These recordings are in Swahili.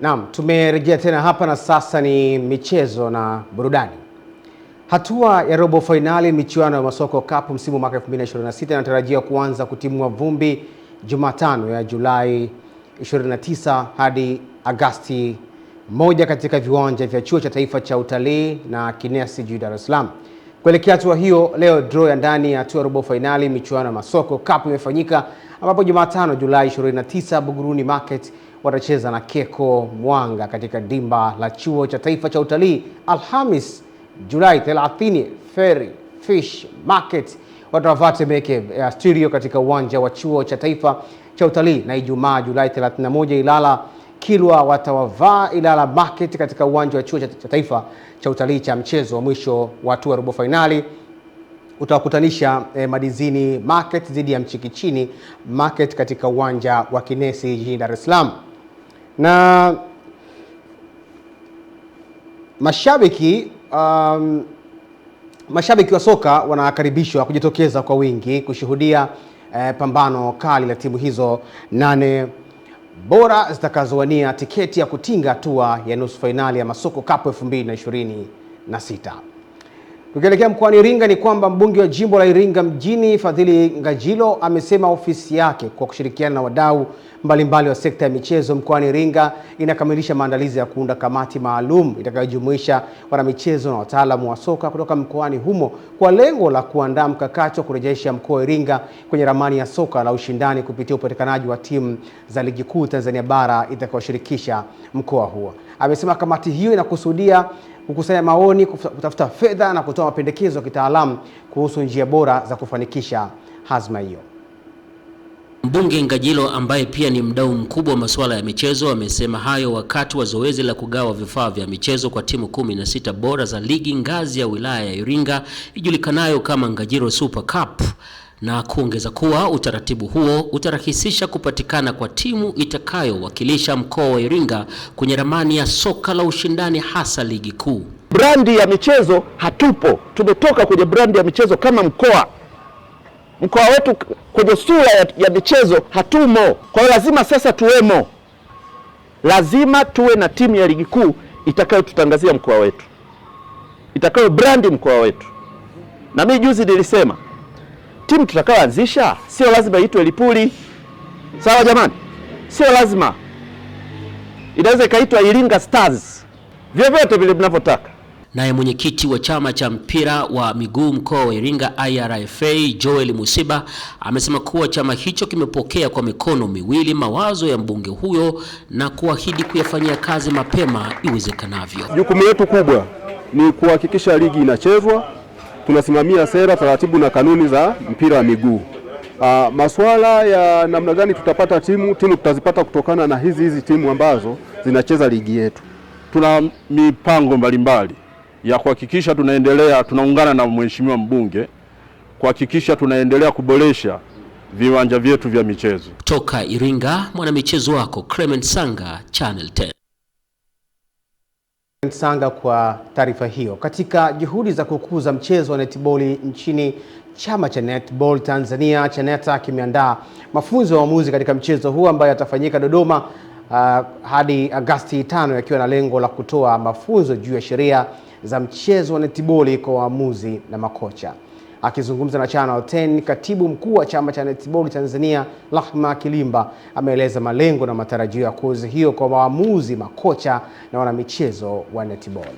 Naam, tumerejea tena hapa na sasa ni michezo na burudani. Hatua ya robo finali michuano ya Masoko Cup msimu mwaka 2026 inatarajiwa kuanza kutimua vumbi Jumatano ya Julai 29 hadi Agosti 1 katika viwanja vya Chuo cha Taifa cha Utalii na Kinesi jijini Dar es Salaam. Kuelekea hatua hiyo, leo draw ya ndani ya hatua robo finali michuano ya Masoko Cup imefanyika, ambapo Jumatano Julai 29 Buguruni Market watacheza na Keko Mwanga katika dimba la Chuo cha Taifa cha Utalii. Alhamis Julai 30 Ferry Fish Market watavaa Temeke Studio katika uwanja wa Chuo cha Taifa cha Utalii, na Ijumaa Julai 31 Ilala Kilwa watawavaa Ilala Market katika uwanja wa Chuo cha Taifa cha Utalii. Cha mchezo wa mwisho wa hatua robo finali utawakutanisha Madizini Market dhidi ya Mchikichini Market katika uwanja wa Kinesi jijini Dar es Salaam. Na mashabiki wa soka wanakaribishwa kujitokeza kwa wingi kushuhudia pambano kali la timu hizo 8 bora zitakazowania tiketi ya kutinga hatua ya nusu finali ya Masoko Cup 2026. Tukielekea mkoani Iringa ni kwamba mbunge wa jimbo la Iringa mjini Fadhili Ngajilo amesema ofisi yake kwa kushirikiana na wadau mbalimbali wa sekta ya michezo mkoani Iringa inakamilisha maandalizi ya kuunda kamati maalum itakayojumuisha wanamichezo na wataalamu wa soka kutoka mkoani humo kwa lengo la kuandaa mkakati wa kurejesha mkoa wa Iringa kwenye ramani ya soka la ushindani kupitia upatikanaji wa timu za ligi kuu Tanzania bara itakayoshirikisha mkoa huo. Amesema kamati hiyo inakusudia kukusanya maoni, kutafuta fedha na kutoa mapendekezo ya kitaalamu kuhusu njia bora za kufanikisha hazma hiyo. Mbunge Ngajilo ambaye pia ni mdau mkubwa wa masuala ya michezo amesema hayo wakati wa zoezi la kugawa vifaa vya michezo kwa timu 16 bora za ligi ngazi ya wilaya ya Iringa ijulikanayo kama Ngajilo Super Cup, na kuongeza kuwa utaratibu huo utarahisisha kupatikana kwa timu itakayowakilisha mkoa wa Iringa kwenye ramani ya soka la ushindani hasa ligi kuu. Brandi ya michezo hatupo, tumetoka kwenye brandi ya michezo kama mkoa. Mkoa wetu kwenye sura ya michezo hatumo. Kwa hiyo lazima sasa tuwemo. Lazima tuwe na timu ya ligi kuu itakayotutangazia mkoa wetu, itakayo brandi mkoa wetu. Na mimi juzi nilisema timu tutakayoanzisha sio lazima iitwe Lipuli. Sawa jamani? Sio lazima. Inaweza ikaitwa Iringa Stars. Vyovyote vile mnavyotaka. Naye mwenyekiti wa chama cha mpira wa miguu mkoa wa Iringa IRFA Joel Musiba amesema kuwa chama hicho kimepokea kwa mikono miwili mawazo ya mbunge huyo na kuahidi kuyafanyia kazi mapema iwezekanavyo. Jukumu letu kubwa ni kuhakikisha ligi inachezwa. Tunasimamia sera, taratibu na kanuni za mpira wa miguu. Masuala ya namna gani tutapata timu tutazipata kutokana na hizi timu ambazo zinacheza ligi yetu. Tuna mipango mbalimbali ya kuhakikisha tunaungana na mheshimiwa mbunge kuhakikisha tunaendelea kuboresha viwanja vyetu vya michezo. Toka Iringa, mwanamichezo wako Clement Sanga, Channel 10. Sanga kwa taarifa hiyo. Katika juhudi za kukuza mchezo wa netball nchini, chama cha Netball Tanzania CHANETA kimeandaa mafunzo ya waamuzi katika mchezo huu ambayo yatafanyika Dodoma hadi Agosti 5, yakiwa na lengo la kutoa mafunzo juu ya sheria za mchezo wa netball kwa waamuzi na makocha. Akizungumza na Channel 10, katibu mkuu wa chama cha Netball Tanzania Rahma Kilimba ameeleza malengo na matarajio ya kozi hiyo kwa waamuzi, makocha na wanamichezo wa netball.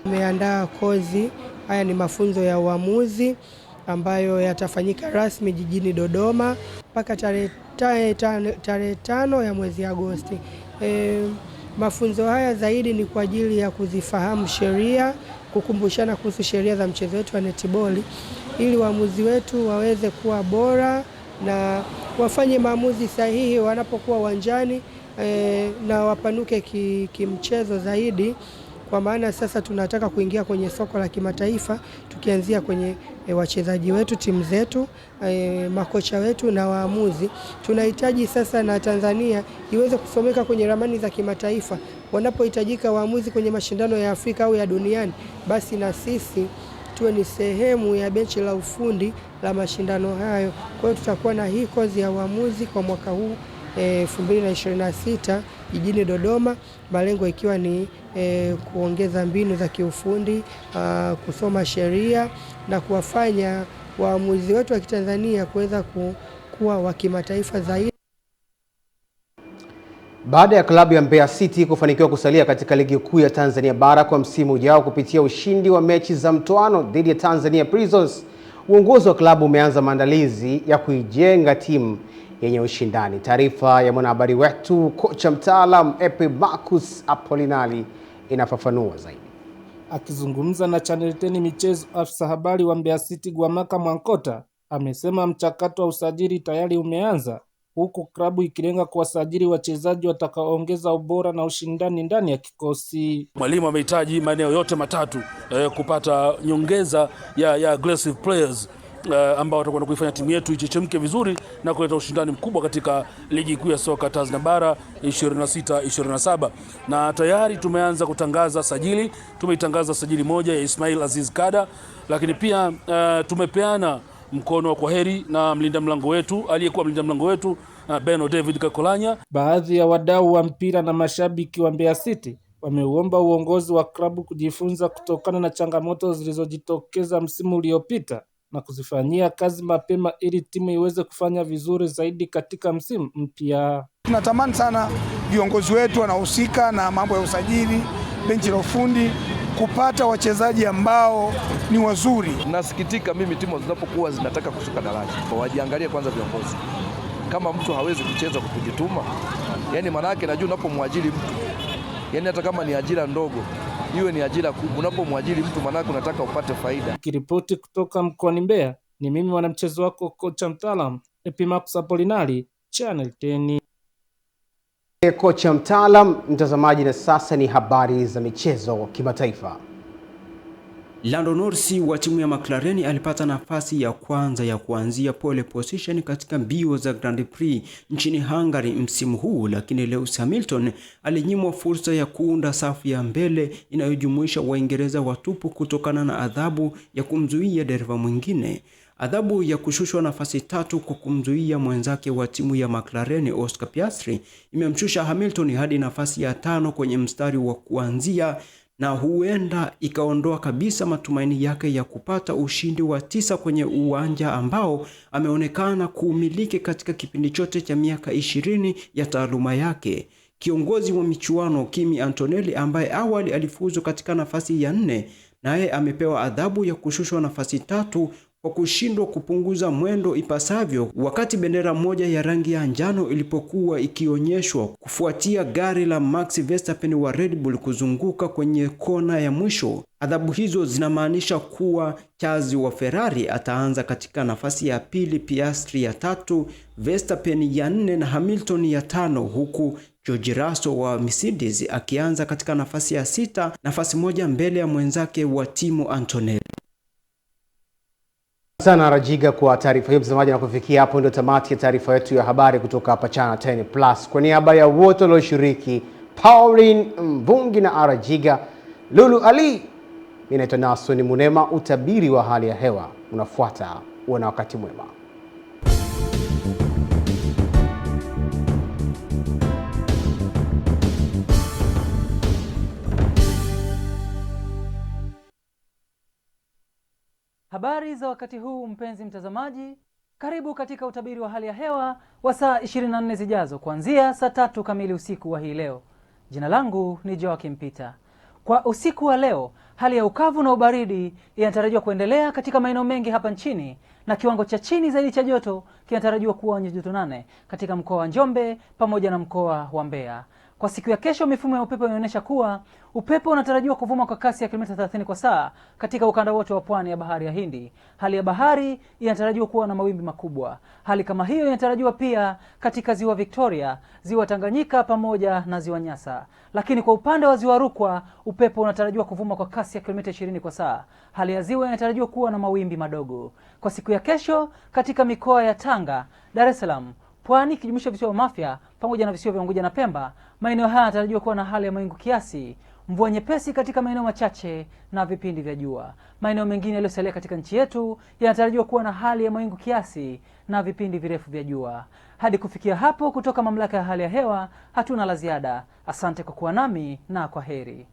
Tumeandaa kozi, haya ni mafunzo ya uamuzi ambayo yatafanyika rasmi jijini Dodoma mpaka tarehe 5 ya mwezi Agosti. Mafunzo haya zaidi ni kwa ajili ya kuzifahamu sheria, kukumbushana kuhusu sheria za mchezo wetu wa netball ili waamuzi wetu waweze kuwa bora na wafanye maamuzi sahihi wanapokuwa uwanjani, na wapanuke kimchezo zaidi, kwa maana sasa tunataka kuingia kwenye soko la kimataifa tukianzia kwenye wachezaji wetu, timu zetu, makocha wetu na waamuzi. Tunahitaji sasa na Tanzania iweze kusomeka kwenye ramani za kimataifa. Wanapohitajika waamuzi kwenye mashindano ya Afrika au ya duniani, basi na sisi tuwe ni sehemu ya benchi la ufundi la mashindano hayo. Kwa hiyo tutakuwa na hii kozi ya uamuzi kwa mwaka huu 2026 jijini Dodoma, malengo ikiwa ni kuongeza mbinu za kiufundi, kusoma sheria na kuwafanya waamuzi wetu wa Kitanzania kuweza kuwa wa kimataifa zaidi. Baada ya klabu ya Mbeya City kufanikiwa kusalia katika ligi kuu ya Tanzania bara kwa msimu ujao kupitia ushindi wa mechi za mtoano dhidi ya Tanzania Prisons, uongozi wa klabu umeanza maandalizi ya kuijenga timu yenye ushindani. Taarifa ya mwanahabari wetu kocha mtaalam Epimarcus Apolinari inafafanua zaidi. Akizungumza na Channel 10 Michezo, afisa habari wa Mbeya City Gwamaka Mwankota amesema mchakato wa usajili tayari umeanza, huku klabu ikilenga kuwasajili wachezaji watakaoongeza ubora na ushindani ndani ya kikosi. Mwalimu amehitaji maeneo yote matatu kupata nyongeza ya aggressive players ambao watakwenda kuifanya timu yetu ichechemke vizuri na kuleta ushindani mkubwa katika ligi kuu ya soka Tanzania bara 26-27. Na tayari tumeanza kutangaza sajili. Tumeitangaza sajili moja ya Ismail Aziz Kada, lakini pia tumepeana mkono wa kwaheri na mlinda mlango wetu aliyekuwa mlinda mlango wetu Beno David Kakolanya. Baadhi ya wadau wa mpira na mashabiki wa Mbeya City wameuomba uongozi wa klabu kujifunza kutokana na changamoto zilizojitokeza msimu uliopita na kuzifanyia kazi mapema ili timu iweze kufanya vizuri zaidi katika msimu mpya. Tunatamani sana viongozi wetu wanahusika na mambo ya usajili, benchi la ufundi, kupata wachezaji ambao ni wazuri. Nasikitika mimi timu zinapokuwa zinataka kushuka daraja, wajiangalie kwanza viongozi. Kama mtu hawezi kucheza kwa kujituma, yani maana yake najua unapomwajiri mtu, yani hata kama ni ajira ndogo, iwe ni ajira kubwa, unapomwajiri mtu maana yake unataka upate faida. Kiripoti kutoka mkoani Mbeya, ni mimi mwanamchezo wako kocha mtaalam Epimarcus Apolinari, Channel 10. Kocha mtaalam, mtazamaji, na sasa ni habari za michezo kimataifa. Lando Norris wa timu ya McLaren alipata nafasi ya kwanza ya kuanzia pole position katika mbio za Grand Prix nchini Hungary msimu huu, lakini Lewis Hamilton alinyimwa fursa ya kuunda safu ya mbele inayojumuisha Waingereza watupu kutokana na adhabu ya kumzuia dereva mwingine. Adhabu ya kushushwa nafasi tatu kwa kumzuia mwenzake wa timu ya McLaren Oscar Piastri imemshusha Hamilton hadi nafasi ya 5 kwenye mstari wa kuanzia, na huenda ikaondoa kabisa matumaini yake ya kupata ushindi wa 9 kwenye uwanja ambao ameonekana kuumiliki katika kipindi chote cha miaka 20 ya taaluma yake. Kiongozi wa michuano Kimi Antonelli, ambaye awali alifuzu katika nafasi ya 4, naye amepewa adhabu ya kushushwa nafasi 3 kwa kushindwa kupunguza mwendo ipasavyo wakati bendera moja ya rangi ya njano ilipokuwa ikionyeshwa kufuatia gari la Max Verstappen wa Red Bull kuzunguka kwenye kona ya mwisho. Adhabu hizo zinamaanisha kuwa Charles wa Ferrari ataanza katika nafasi ya 2, Piastri ya 3, Verstappen ya 4 na Hamilton ya 5, huku George Russell wa Mercedes akianza katika nafasi ya 6, nafasi moja mbele ya mwenzake wa timu Antonelli. Sana Rajiga kwa taarifa hiyo, mtazamaji, na kufikia hapo ndio tamati ya taarifa yetu ya habari kutoka hapa Channel 10 Plus. Kwa niaba ya wote walioshiriki, Pauline Mvungi na Rajiga, Lulu Ali, mimi naitwa Nasoni Munema. Utabiri wa hali ya hewa unafuata. Uwe na wakati mwema. Habari za wakati huu mpenzi mtazamaji, karibu katika utabiri wa hali ya hewa wa saa 24 zijazo kuanzia saa 3 kamili usiku wa hii leo. Jina langu ni Joakim Peter. Kwa usiku wa leo, hali ya ukavu na ubaridi inatarajiwa kuendelea katika maeneo mengi hapa nchini, na kiwango cha chini zaidi cha joto kinatarajiwa kuwa nyuzi joto 8 katika mkoa wa Njombe pamoja na mkoa wa Mbeya. Kwa siku ya kesho, mifumo ya upepo inaonyesha kuwa upepo unatarajiwa kuvuma kwa kasi ya kilomita 30 kwa saa katika ukanda wote wa pwani ya bahari ya Hindi. Hali ya bahari inatarajiwa kuwa na mawimbi makubwa. Hali kama hiyo inatarajiwa pia katika ziwa Victoria, ziwa Tanganyika pamoja na ziwa Nyasa. Lakini kwa upande wa ziwa Rukwa, upepo unatarajiwa kuvuma kwa kasi ya kilomita 20 kwa saa. Hali ya ziwa inatarajiwa kuwa na mawimbi madogo. Kwa siku ya kesho, katika mikoa ya Tanga, Dar es Salaam, Pwani kijumuisha visiwa vya Mafia pamoja na visiwa vya Unguja na Pemba, maeneo haya yanatarajiwa kuwa na hali ya mawingu kiasi, mvua nyepesi katika maeneo machache na vipindi vya jua. Maeneo mengine yaliyosalia katika nchi yetu yanatarajiwa kuwa na hali ya mawingu kiasi na vipindi virefu vya jua. Hadi kufikia hapo, kutoka Mamlaka ya Hali ya Hewa hatuna la ziada. Asante kwa kuwa nami na kwa heri.